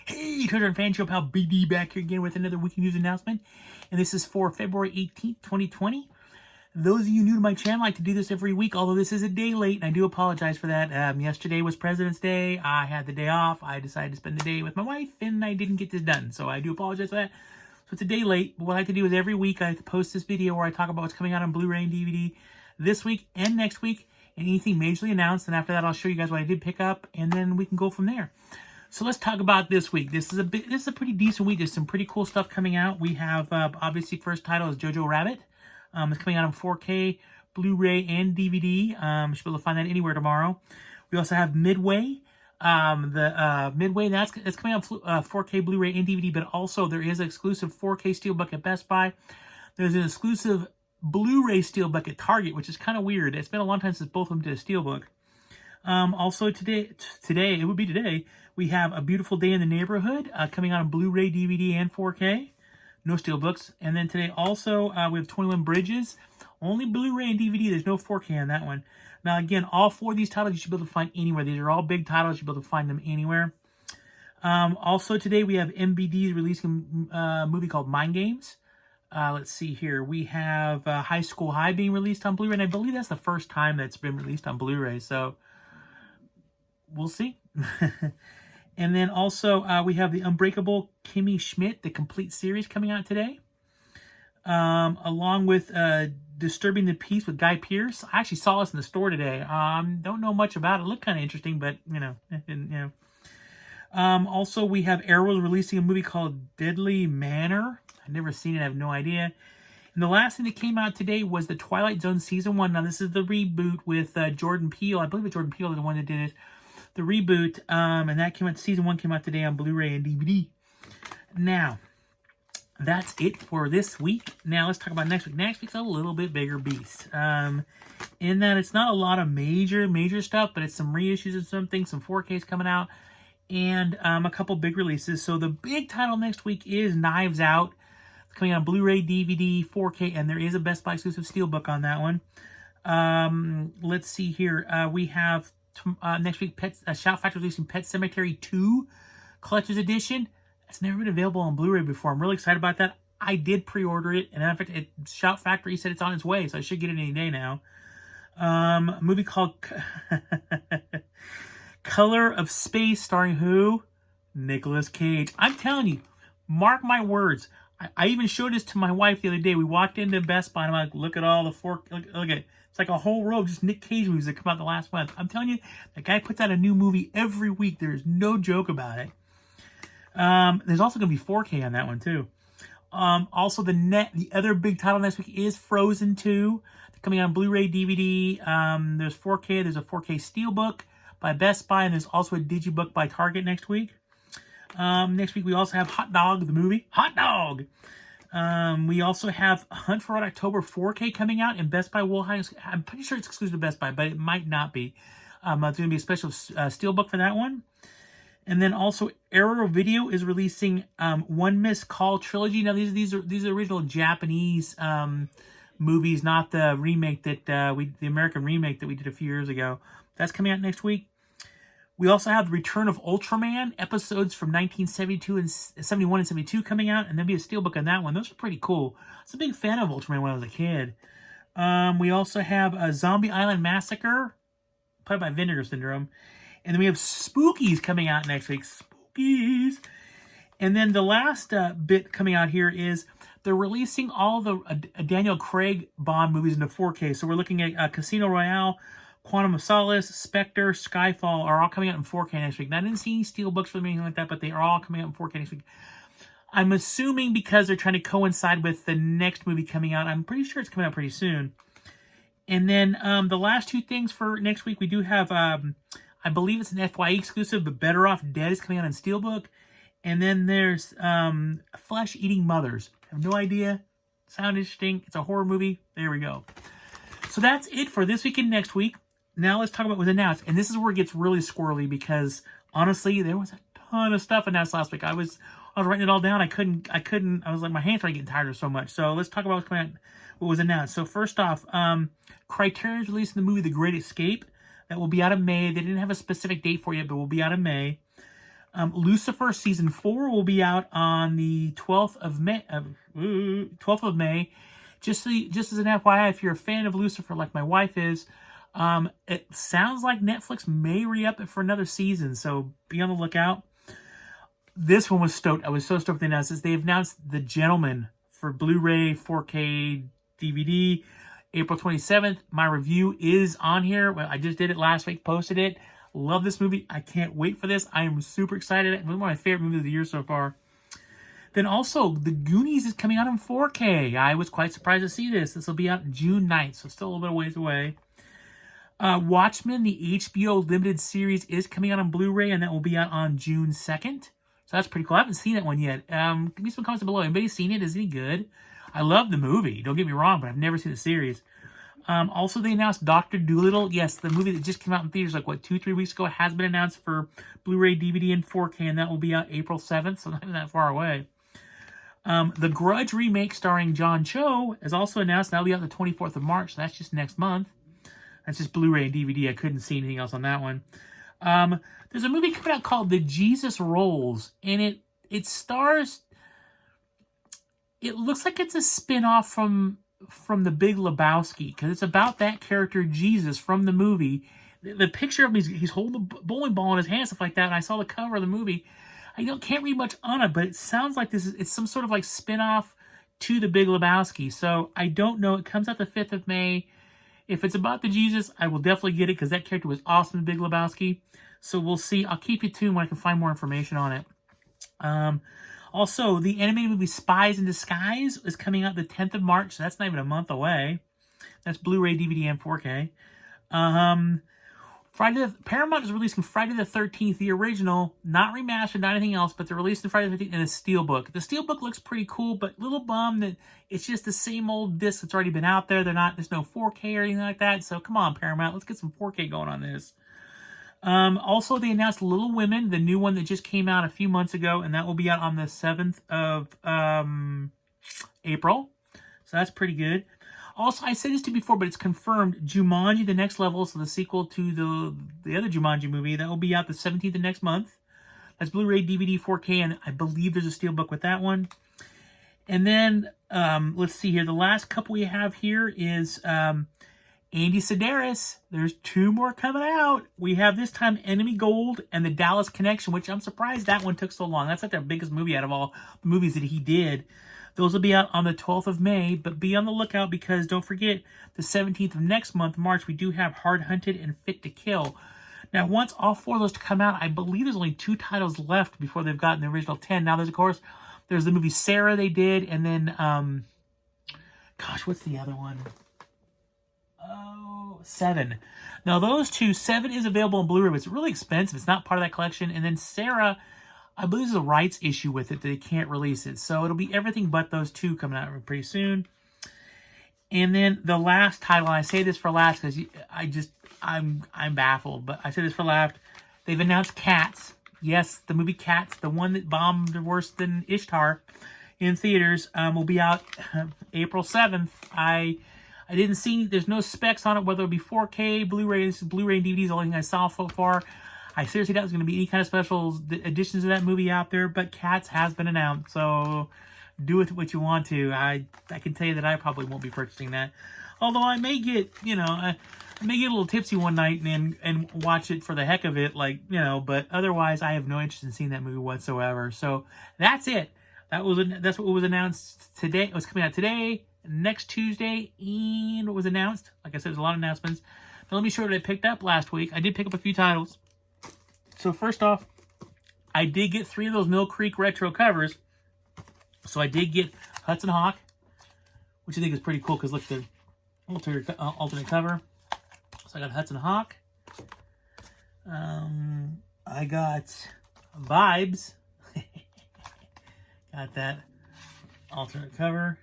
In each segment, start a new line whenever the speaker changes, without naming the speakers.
Hey, Twitter and fan show pal BD back here again with another weekly news announcement. And this is for February 18th, 2020. Those of you new to my channel, I like to do this every week, although this is a day late, and I do apologize for that. Yesterday was President's Day. I had the day off. I decided to spend the day with my wife, and I didn't get this done. So I do apologize for that. So it's a day late. But what I like to do is every week I like to post this video where I talk about what's coming out on Blu-ray and DVD this week and next week, and anything majorly announced. And after that, I'll show you guys what I did pick up, and then we can go from there. So let's talk about this week. This is a pretty decent week. There's some pretty cool stuff coming out. We have obviously first title is Jojo Rabbit. It's coming out on 4K, Blu-ray, and DVD. You should be able to find that anywhere tomorrow. We also have Midway. Midway, that's coming out 4K, Blu-ray, and DVD. But also there is an exclusive 4K Steelbook at Best Buy. There's an exclusive Blu-ray Steelbook at Target, which is kind of weird. It's been a long time since both of them did a Steelbook. Also today, we have A Beautiful Day in the Neighborhood coming out on Blu-ray, DVD, and 4K. No Steelbooks. And then today also we have 21 Bridges. Only Blu-ray and DVD. There's no 4K on that one. Now again, all four of these titles you should be able to find anywhere. These are all big titles. You should be able to find them anywhere. Also today we have MVD releasing a movie called Mind Games. Let's see here. We have High School High being released on Blu-ray. And I believe that's the first time that's been released on Blu-ray. So we'll see. And then also we have the Unbreakable Kimmy Schmidt, the complete series coming out today. Along with Disturbing the Peace with Guy Pearce. I actually saw this in the store today. Don't know much about it. Looked kind of interesting, but you know. Also we have Arrow releasing a movie called Deadly Manor. I've never seen it. I have no idea. And the last thing that came out today was the Twilight Zone Season 1. Now this is the reboot with Jordan Peele. I believe it's Jordan Peele is the one that did it. The reboot, and that came out, Season 1 came out today on Blu-ray and DVD. Now, that's it for this week. Now, let's talk about next week. Next week's a little bit bigger beast. In that it's not a lot of major stuff, but it's some reissues of something, some 4Ks coming out, and a couple big releases. So the big title next week is Knives Out. It's coming out on Blu-ray, DVD, 4K, and there is a Best Buy exclusive Steelbook on that one. Let's see here. We have next week, Shout Factory releasing Pet Sematary 2 Collector's Edition. It's never been available on Blu-ray before. I'm really excited about that. I did pre-order it, and in fact, Shout Factory said it's on its way, so I should get it any day now. A movie called Color of Space, starring who? Nicolas Cage. I'm telling you, mark my words. I even showed this to my wife the other day. We walked into Best Buy, and I'm like, look at all the look at. It's like a whole row of just Nick Cage movies that come out the last month. I'm telling you, that guy puts out a new movie every week. There's no joke about it. There's also going to be 4K on that one, too. Also, the other big title next week is Frozen 2. They're coming out on Blu-ray, DVD. There's 4K. There's a 4K Steelbook by Best Buy, and there's also a Digibook by Target next week. Next week, we also have Hot Dog, the movie. Hot Dog! We also have Hunt for Red October 4K coming out, and Best Buy will have, I'm pretty sure it's exclusive to Best Buy, but it might not be. There's going to be a special Steelbook for that one. And then also Arrow Video is releasing One Missed Call Trilogy. Now these are original Japanese movies, not the remake that the American remake that we did a few years ago. That's coming out next week. We also have the Return of Ultraman episodes from 1972 and 71 and 72 coming out, and there'll be a Steelbook on that one. Those are pretty cool. I was a big fan of Ultraman when I was a kid. We also have a Zombie Island Massacre, played by Vinegar Syndrome. And then we have Spookies coming out next week. Spookies. And then the last bit coming out here is they're releasing all the Daniel Craig Bond movies into 4K. So we're looking at Casino Royale, Quantum of Solace, Spectre, Skyfall are all coming out in 4K next week. Now, I didn't see any Steelbooks for them or anything like that, but they are all coming out in 4K next week. I'm assuming because they're trying to coincide with the next movie coming out. I'm pretty sure it's coming out pretty soon. And then the last two things for next week, we do have, I believe it's an FYE exclusive, but Better Off Dead is coming out in Steelbook. And then there's Flesh Eating Mothers. I have no idea. Sound interesting. It's a horror movie. There we go. So that's it for this week and next week. Now let's talk about what was announced. And this is where it gets really squirrely because, honestly, there was a ton of stuff announced last week. I was writing it all down. I couldn't. I was like, my hands were getting tired of so much. So let's talk about what was announced. So first off, Criterion's releasing the movie The Great Escape. That will be out in May. They didn't have a specific date for it, but will be out in May. Lucifer season 4 will be out on the 12th of May. 12th of May. Just as an FYI, if you're a fan of Lucifer like my wife is, it sounds like Netflix may re-up it for another season, so be on the lookout. This one was stoked. I was so stoked they announced this. They announced The Gentleman for Blu-ray, 4K, DVD, April 27th. My review is on here. I just did it last week, posted it. Love this movie. I can't wait for this. I am super excited. It's one of my favorite movies of the year so far. Then also, The Goonies is coming out in 4K. I was quite surprised to see this. This will be out June 9th, so still a little bit of ways away. Watchmen, the HBO limited series, is coming out on Blu-ray, and that will be out on June 2nd. So that's pretty cool. I haven't seen that one yet. Give me some comments below. Anybody seen it? Is it any good? I love the movie. Don't get me wrong, but I've never seen the series. Also, they announced Dr. Dolittle. Yes, the movie that just came out in theaters like, 2-3 weeks ago has been announced for Blu-ray, DVD, and 4K, and that will be out April 7th, so not even that far away. The Grudge remake starring John Cho is also announced. That'll be out the 24th of March, so that's just next month. That's just Blu-ray and DVD. I couldn't see anything else on that one. There's a movie coming out called The Jesus Rolls, and it stars... It looks like it's a spin-off from The Big Lebowski, because it's about that character, Jesus, from the movie. The picture of him, he's holding a bowling ball in his hand, stuff like that, and I saw the cover of the movie. I can't read much on it, but it sounds like it's some sort of like spin-off to The Big Lebowski. So I don't know. It comes out the 5th of May. If it's about the Jesus, I will definitely get it because that character was awesome in Big Lebowski. So we'll see. I'll keep you tuned when I can find more information on it. Also, the animated movie Spies in Disguise is coming out the 10th of March. So that's not even a month away. That's Blu-ray, DVD, and 4K. Paramount is releasing Friday the 13th, the original, not remastered, not anything else, but they're releasing Friday the 13th in a steelbook. The steelbook looks pretty cool, but little bummed that it's just the same old disc that's already been out there. There's no 4K or anything like that. So come on, Paramount, let's get some 4K going on this. Also, they announced Little Women, the new one that just came out a few months ago, and that will be out on the 7th of April. So that's pretty good. Also, I said this to you before, but it's confirmed. Jumanji: The Next Level, so the sequel to the other Jumanji movie, that will be out the 17th of next month. That's Blu-ray, DVD, 4K, and I believe there's a steelbook with that one. And then, let's see here. The last couple we have here is Andy Sedaris. There's 2 more coming out. We have this time Enemy Gold and The Dallas Connection, which I'm surprised that one took so long. That's like their biggest movie out of all the movies that he did. Those will be out on the 12th of May, but be on the lookout because don't forget, the 17th of next month, March, we do have Hard Hunted and Fit to Kill. Now, once all 4 of those come out, I believe there's only 2 titles left before they've gotten the original 10. Now, there's the movie Sarah they did, and then, what's the other one? Oh, 7. Now, those 2, 7 is available on Blu-ray, but it's really expensive. It's not part of that collection. And then Sarah, I believe there's a rights issue with it that they can't release it. So it'll be everything but those 2 coming out pretty soon. And then the last title, and I say this for last because I'm baffled, but I say this for last. They've announced Cats. Yes, the movie Cats, the one that bombed worse than Ishtar in theaters, will be out April 7th. I didn't see, there's no specs on it, whether it be 4K, Blu-ray, this is Blu-ray and DVD is the only thing I saw so far. I seriously doubt there's going to be any kind of special editions of that movie out there, but Cats has been announced, so do with what you want to. I can tell you that I probably won't be purchasing that. Although I may get, I may get a little tipsy one night and watch it for the heck of it, but otherwise I have no interest in seeing that movie whatsoever. So that's it. That's what was announced today. It was coming out today, next Tuesday, and what was announced. Like I said, there's a lot of announcements. Now let me show you what I picked up last week. I did pick up a few titles. So first off, I did get 3 of those Mill Creek retro covers. So I did get Hudson Hawk, which I think is pretty cool because look at the alternate cover. So I got Hudson Hawk. I got Vibes. Got that alternate cover.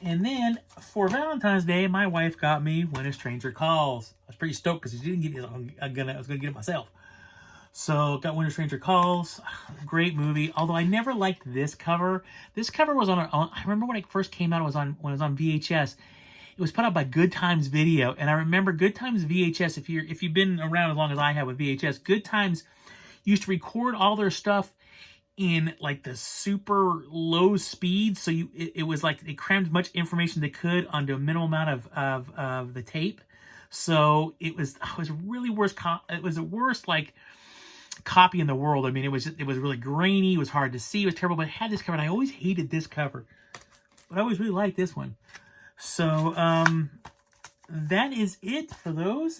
And then for Valentine's Day, my wife got me When a Stranger Calls. I was pretty stoked because she didn't get it. I was gonna get it myself. So got When a Stranger Calls. Great movie. Although I never liked this cover. This cover was on I remember when it first came out. When it was on VHS. It was put out by Good Times Video, and I remember Good Times VHS. If you've been around as long as I have with VHS, Good Times used to record all their stuff in like the super low speed, so it was like they crammed as much information they could onto a minimal amount of the tape. So it was really worst. It was the worst like copy in the world. I mean, it was really grainy. It was hard to see. It was terrible. But it had this cover, and I always hated this cover, but I always really liked this one. So that is it for those.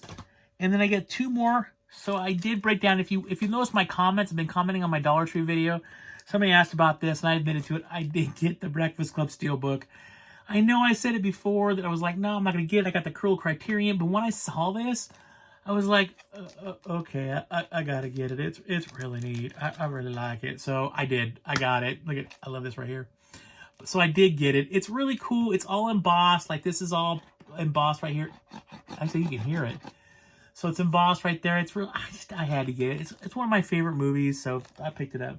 And then I get two more. So I did break down. If you notice my comments, I've been commenting on my Dollar Tree video. Somebody asked about this, and I admitted to it. I did get the Breakfast Club Steelbook. I know I said it before that I was like, no, I'm not going to get it. I got the Cruel Criterion. But when I saw this, I was like, okay, I got to get it. It's really neat. I really like it. So I did. I got it. Look at, I love this right here. So I did get it. It's really cool. It's all embossed. Like this is all embossed right here. Actually, you can hear it. So it's embossed right there. It's real. I had to get it. It's one of my favorite movies, so I picked it up.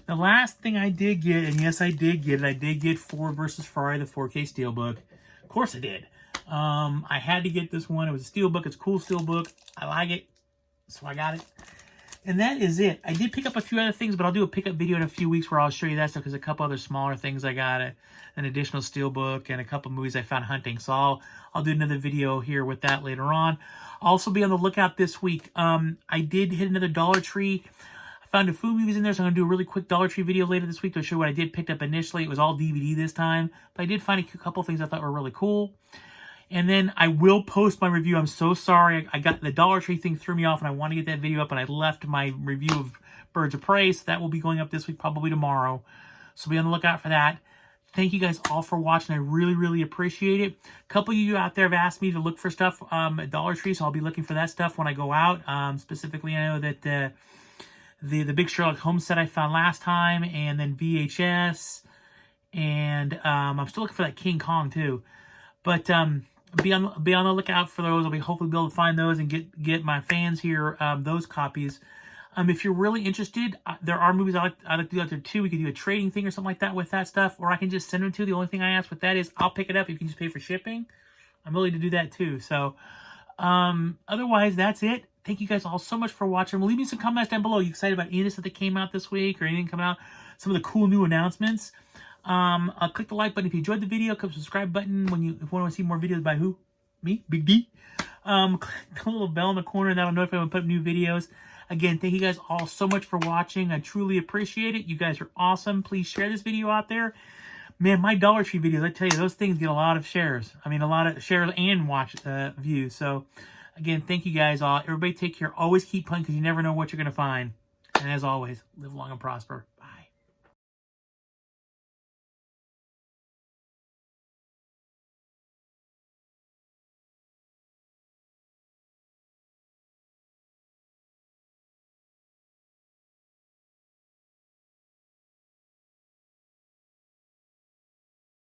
The last thing I did get, and yes, I did get it. I did get Ford versus Ferrari, the 4K Steelbook. Of course I did. I had to get this one. It was a Steelbook. It's a cool Steelbook. I like it, so I got it. And that is it. I did pick up a few other things, but I'll do a pickup video in a few weeks where I'll show you that stuff because a couple other smaller things I got, an additional Steelbook, and a couple movies I found hunting. So I'll do another video here with that later on. I'll also be on the lookout this week. I did hit another Dollar Tree. I found a food movies in there, so I'm going to do a really quick Dollar Tree video later this week to show what I did picked up initially. It was all DVD this time, but I did find a couple things I thought were really cool. And then I will post my review. I'm so sorry. I got the Dollar Tree thing threw me off, and I want to get that video up, and I left my review of Birds of Prey, so that will be going up this week, probably tomorrow. So be on the lookout for that. Thank you guys all for watching. I really, really appreciate it. A couple of you out there have asked me to look for stuff at Dollar Tree, so I'll be looking for that stuff when I go out. Specifically, I know that the big Sherlock Holmes set I found last time, and then VHS, and I'm still looking for that King Kong too. But be on the lookout for those. I'll be hopefully be able to find those and get my fans here those copies. If you're really interested, there are movies I like to do out there too. We could do a trading thing or something like that with that stuff, or I can just send them to you. The only thing I ask with that is I'll pick it up. You can just pay for shipping. I'm willing to do that too. So otherwise, that's it. Thank you guys all so much for watching. Leave me some comments down below. Are you excited about any of this that came out this week or anything coming out? Some of the cool new announcements. Click the like button if you enjoyed the video. Click the subscribe button if you want to see more videos by who? Me, Big D. Click the little bell in the corner, and that'll notify when I put up new videos. Again, thank you guys all so much for watching. I truly appreciate it. You guys are awesome. Please share this video out there. Man, my Dollar Tree videos, I tell you, those things get a lot of shares. I mean, a lot of shares and watch views. So, again, thank you guys all. Everybody take care. Always keep punting because you never know what you're going to find. And as always, live long and prosper.